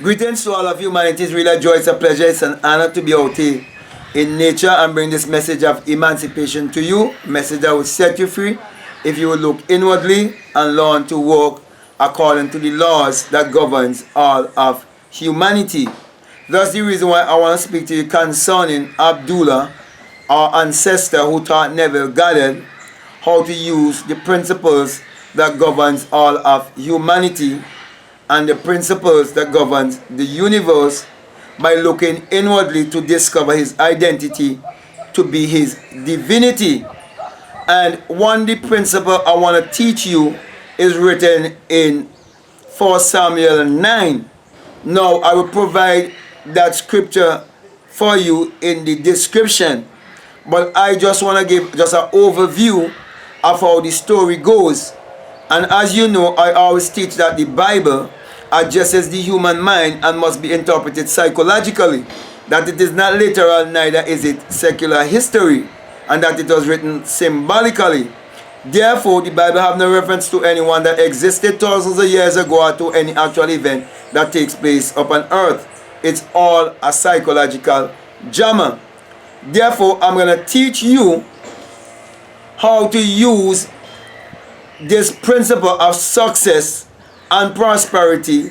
Greetings to all of humanity. It's really a joy, it's a pleasure, it's an honor to be out here in nature and bring this message of emancipation to you. A message that will set you free if you will look inwardly and learn to walk according to the laws that governs all of humanity. That's the reason why I want to speak to you concerning Abdullah, our ancestor who taught Neville Goddard how to use the principles that governs all of humanity and the principles that governs the universe by looking inwardly to discover his identity to be his divinity. And one the principle I want to teach you is written in 1 Samuel 9. Now I will provide that scripture for you in the description, but I just want to give just an overview of how the story goes. And as you know, I always teach that the Bible addresses the human mind and must be interpreted psychologically, that it is not literal, neither is it secular history, and that it was written symbolically. Therefore, the Bible have no reference to anyone that existed thousands of years ago or to any actual event that takes place upon earth. It's all a psychological drama. Therefore, I'm going to teach you how to use this principle of success and prosperity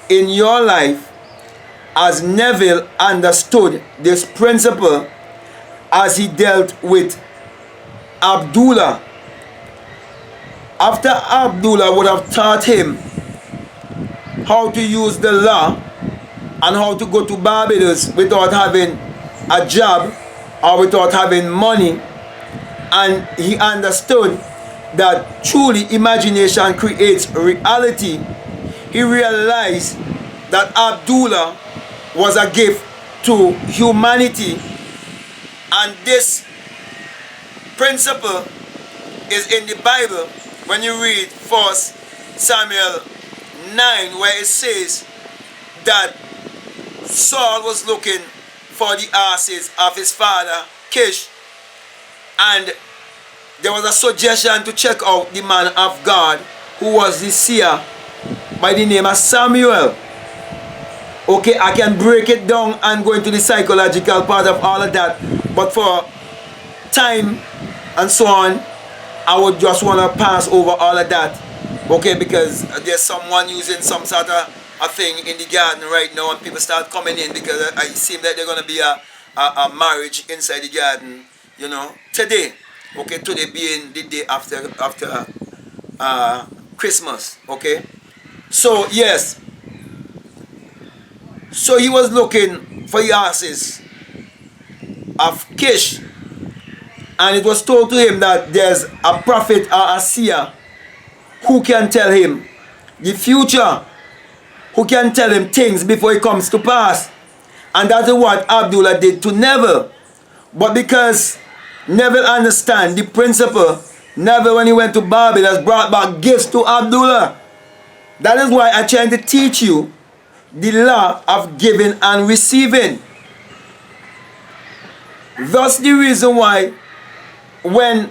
in your life as Neville understood this principle as he dealt with Abdullah. After Abdullah would have taught him how to use the law and how to go to Barbados without having a job or without having money, and he understood that truly imagination creates reality, he realized that Abdullah was a gift to humanity. And this principle is in the Bible when you read 1 Samuel 9, where it says that Saul was looking for the asses of his father Kish, and there was a suggestion to check out the man of God who was the seer by the name of Samuel. Okay, I can break it down and go into the psychological part of all of that, but for time and so on, I would just want to pass over all of that. Okay, because there's someone using some sort of a thing in the garden right now, and people start coming in because it seems that they're going to be a marriage inside the garden, you know, today. Okay, today being the day after Christmas. Okay, so yes, so he was looking for the asses of Kish, and it was told to him that there's a prophet or a seer who can tell him the future, who can tell him things before it comes to pass. And that is what Abdullah did to Neville. But because Neville understand the principle, Neville, when he went to Barbados, brought back gifts to Abdullah. That is why I'm trying to teach you the law of giving and receiving. That's the reason why when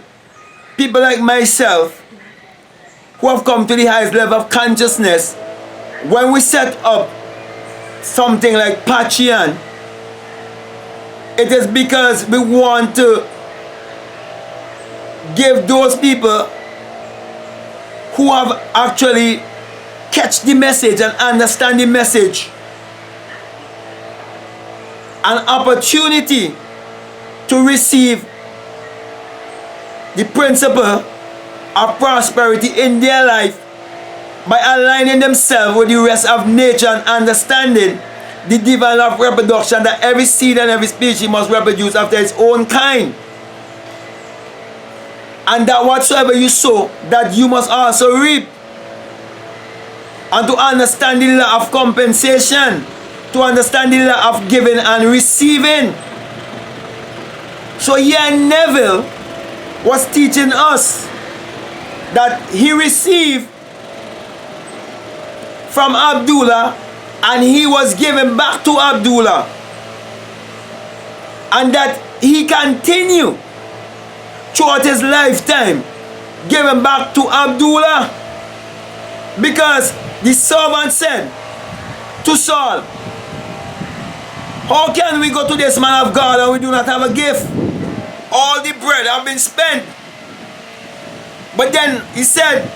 people like myself who have come to the highest level of consciousness, when we set up something like Patreon, it is because we want to give those people who have actually catch the message and understand the message an opportunity to receive the principle of prosperity in their life by aligning themselves with the rest of nature and understanding the divine law of reproduction, that every seed and every species must reproduce after its own kind, and that whatsoever you sow, that you must also reap. And to understand the law of compensation, to understand the law of giving and receiving. So here Neville was teaching us that he received from Abdullah and he was given back to Abdullah, and that he continued throughout his lifetime giving back to Abdullah, because the servant said to Saul. How can we go to this man of God and we do not have a gift? All the bread have been spent. But then he said,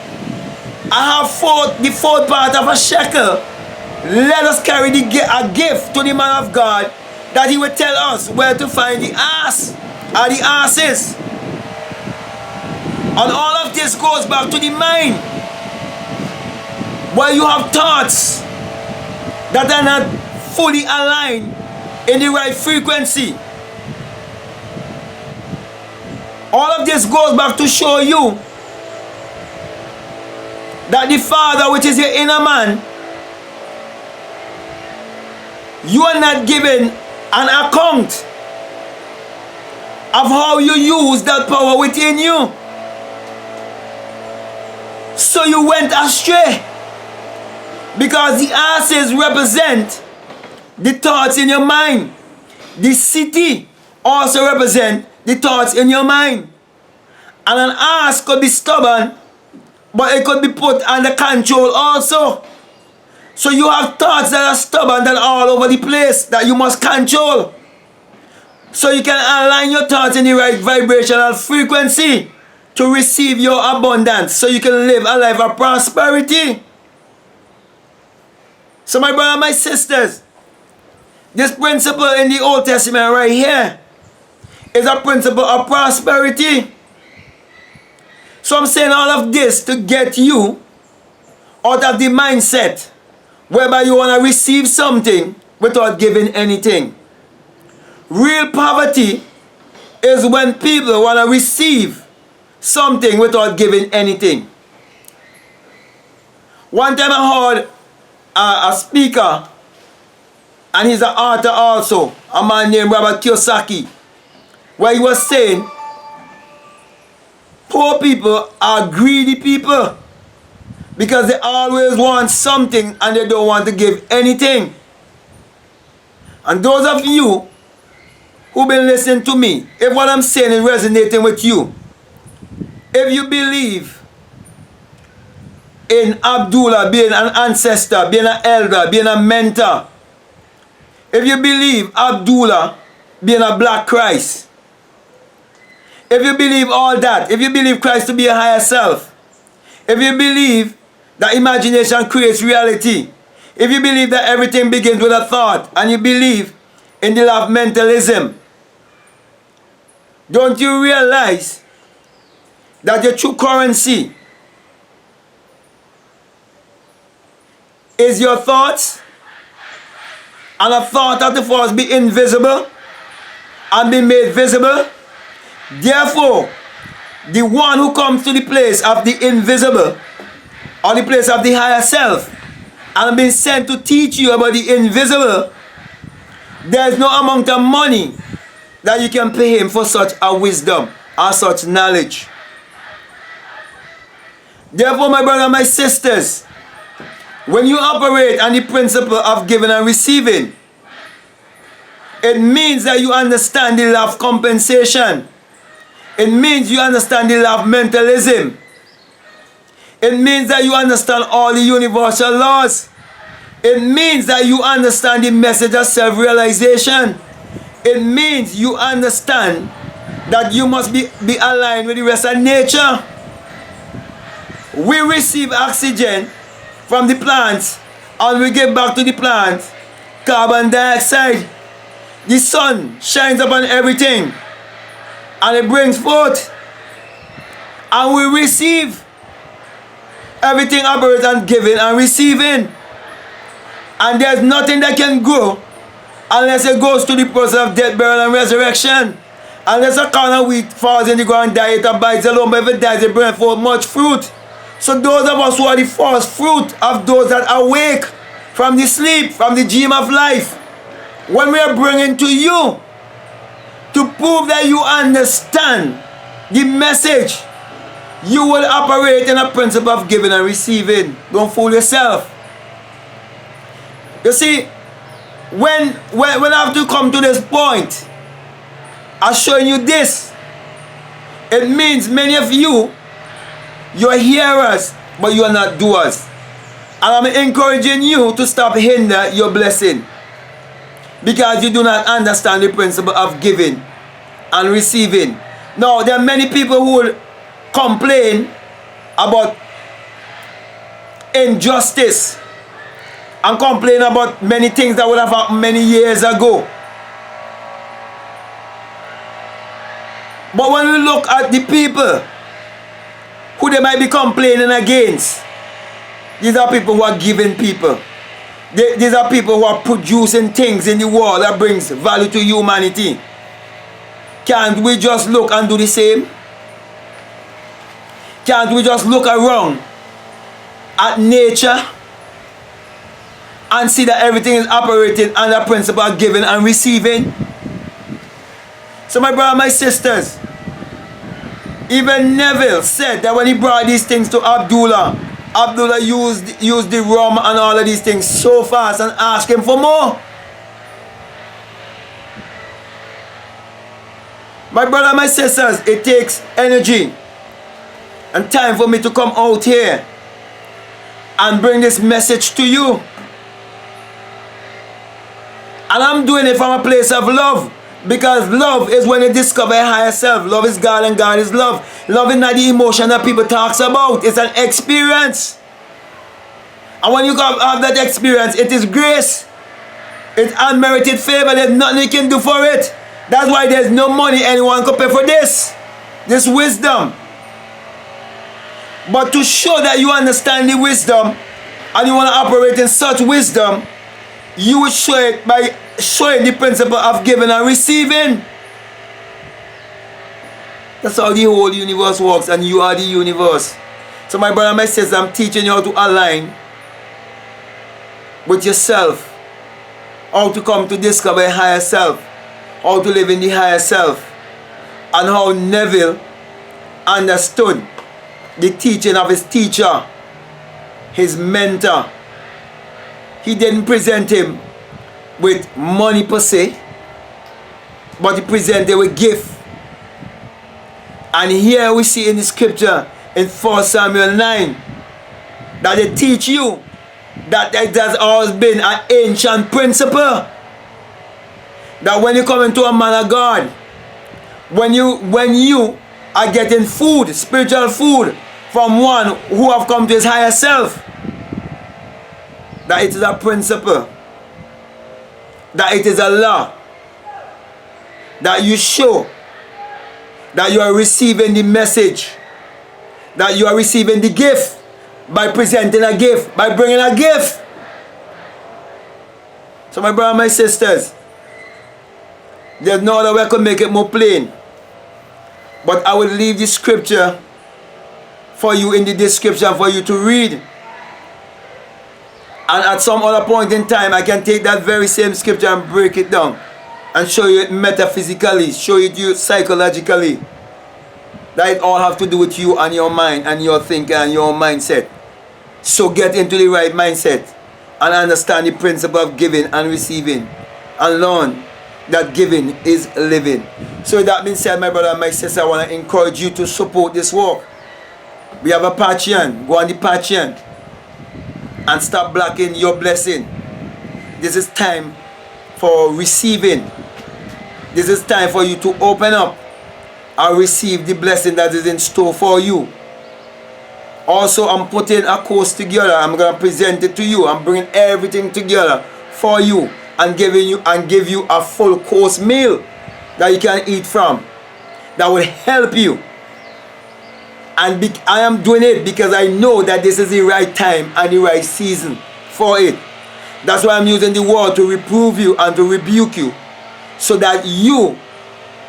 I have the fourth part of a shekel. Let us carry a gift to the man of God, that he will tell us where to find the ass or the asses. And all of this goes back to the mind, where you have thoughts that are not fully aligned in the right frequency. All of this goes back to show you that the Father, which is your inner man, you are not given an account of how you use that power within you. So you went astray, because the asses represent the thoughts in your mind. The city also represent the thoughts in your mind. And an ass could be stubborn, but it could be put under control also. So you have thoughts that are stubborn, that are all over the place, that you must control. So you can align your thoughts in the right vibrational frequency to receive your abundance, so you can live a life of prosperity. So my brother, my sisters, this principle in the Old Testament right here is a principle of prosperity. So I'm saying all of this to get you out of the mindset whereby you want to receive something without giving anything. Real poverty is when people want to receive something without giving anything. One time I heard a speaker, and he's an author also, a man named Robert Kiyosaki, where he was saying, poor people are greedy people, because they always want something and they don't want to give anything. And those of you who've been listening to me, if what I'm saying is resonating with you, if you believe in Abdullah being an ancestor, being an elder, being a mentor, if you believe Abdullah being a black Christ, if you believe all that, if you believe Christ to be a higher self, if you believe that imagination creates reality, if you believe that everything begins with a thought, and you believe in the law of mentalism, don't you realize that your true currency is your thoughts? And a thought has to first be invisible and be made visible. Therefore, the one who comes to the place of the invisible, or the place of the higher self, and been sent to teach you about the invisible, there is no amount of money that you can pay him for such a wisdom or such knowledge. Therefore, my brother, my sisters, when you operate on the principle of giving and receiving, it means that you understand the law of compensation. It means you understand the law of mentalism. It means that you understand all the universal laws. It means that you understand the message of self-realization. It means you understand that you must be aligned with the rest of nature. We receive oxygen from the plants, and we give back to the plant carbon dioxide. The sun shines upon everything, and it brings forth, and we receive. Everything operates on giving and receiving. And there's nothing that can grow unless it goes to the process of death, burial, and resurrection. Unless a corn of wheat falls in the ground and dies, it abides alone, but if it dies, it brings forth much fruit. So those of us who are the first fruit of those that awake from the sleep, from the dream of life, when we are bringing to you to prove that you understand the message, you will operate in a principle of giving and receiving. Don't fool yourself. You see, when I have to come to this point, I'm showing you this. It means many of you, you're hearers, but you're not doers. And I'm encouraging you to stop hinder your blessing, because you do not understand the principle of giving and receiving. Now, there are many people who will complain about injustice and complain about many things that would have happened many years ago. But when we look at the people who they might be complaining against, these are people who are giving people. These are people who are producing things in the world that brings value to humanity. Can't we just look and do the same? Can't we just look around at nature and see that everything is operating under the principle of giving and receiving? So my brother, my sisters, even Neville said that when he brought these things to Abdullah, Abdullah used the rum and all of these things so fast and asked him for more. My brother, my sisters, it takes energy and time for me to come out here and bring this message to you. And I'm doing it from a place of love, because love is when you discover a higher self. Love is God and God is love. Love is not the emotion that people talk about. It's an experience. And when you have that experience, it is grace. It's unmerited favor. There's nothing you can do for it. That's why there's no money anyone can pay for this. This wisdom. But to show that you understand the wisdom and you want to operate in such wisdom, you will show it by showing the principle of giving and receiving. That's how the whole universe works, and you are the universe. So my brother, my sister, I'm teaching you how to align with yourself, how to come to discover a higher self, how to live in the higher self, and how Neville understood the teaching of his teacher, his mentor. He didn't present him with money per se, but he presented with gift. And here we see in the scripture in 1 Samuel 9 that they teach you that it has always been an ancient principle, that when you come into a man of God, when you are getting food, spiritual food from one who have come to his higher self, that it is a principle, that it is a law, that you show that you are receiving the message, that you are receiving the gift by presenting a gift, by bringing a gift. So my brother, my sisters, there's no other way I could make it more plain, but I will leave the scripture for you in the description for you to read. And at some other point in time, I can take that very same scripture and break it down and show you it metaphysically, show it you psychologically, that it all have to do with you and your mind and your thinking and your mindset. So get into the right mindset and understand the principle of giving and receiving, and learn that giving is living. So with that being said, my brother and my sister, I want to encourage you to support this work. We have a Patreon. Go on the Patreon and stop blocking your blessing. This is time for receiving. This is time for you to open up and receive the blessing that is in store for you. Also, I'm putting a course together. I'm going to present it to you. I'm bringing everything together for you and give you a full course meal that you can eat from, that will help you. And I am doing it because I know that this is the right time and the right season for it. That's why I'm using the word to reprove you and to rebuke you, so that you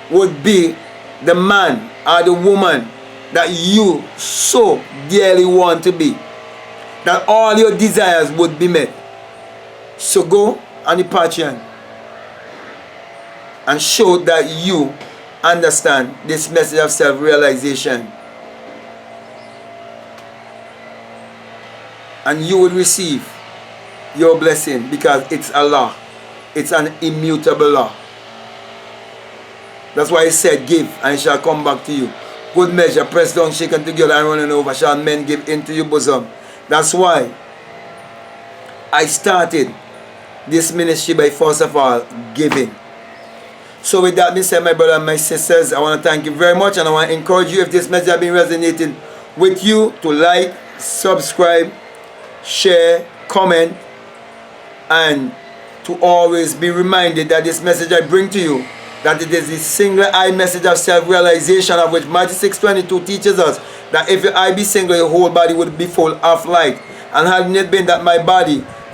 would be the man or the woman that you so dearly want to be, that all your desires would be met. So go on the Patreon and show that you understand this message of self-realization, and you will receive your blessing, because it's a law. It's an immutable law. That's why he said, give and it shall come back to you. Good measure, pressed down, shaken together and running over, shall men give into your bosom. That's why I started this ministry by first of all giving. So with that being said, my brother and my sisters, I want to thank you very much, and I want to encourage you, if this message has been resonating with you, to like, subscribe, share, comment, and to always be reminded that this message I bring to you, that it is the single eye message of self-realization, of which Matthew 6:22 teaches us that if your eye be single, your whole body would be full of light. And had it been that my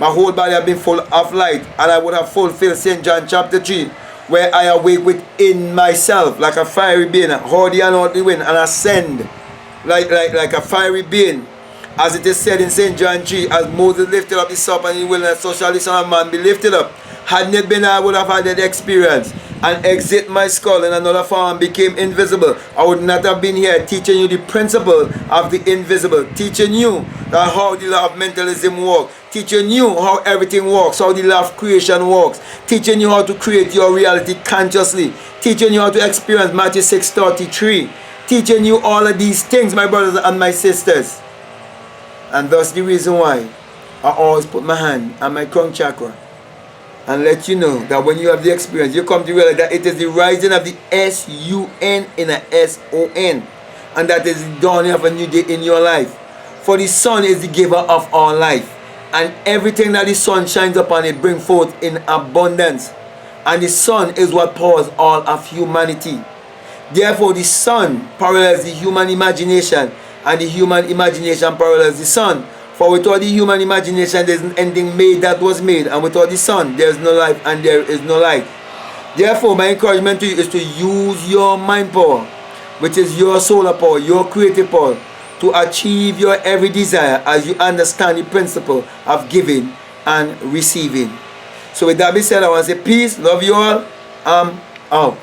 whole body had been full of light, and I would have fulfilled St. John chapter 3, where I awake within myself like a fiery being, hold the hand out the wind, and ascend like a fiery being, as it is said in St. John 3, as Moses lifted up the serpent in the wilderness, so shall the Son of Man be lifted up. Hadn't it been I would have had that experience and exit my skull in another form and became invisible, I would not have been here teaching you the principle of the invisible, teaching you that how the law of mentalism works, teaching you how everything works, how the law of creation works, teaching you how to create your reality consciously, teaching you how to experience Matthew 6:33, teaching you all of these things, my brothers and my sisters. And that's the reason why I always put my hand on my crown chakra and let you know that when you have the experience, you come to realize that it is the rising of the S-U-N in a S-O-N, and that is the dawning of a new day in your life. For the sun is the giver of all life, and everything that the sun shines upon it brings forth in abundance, and the sun is what powers all of humanity. Therefore the sun parallels the human imagination, and the human imagination parallels the sun. For without the human imagination, there isn't anything made that was made, and without the sun, there is no life and there is no light. Therefore, my encouragement to you is to use your mind power, which is your solar power, your creative power, to achieve your every desire as you understand the principle of giving and receiving. So with that being said, I want to say peace, love you all, out.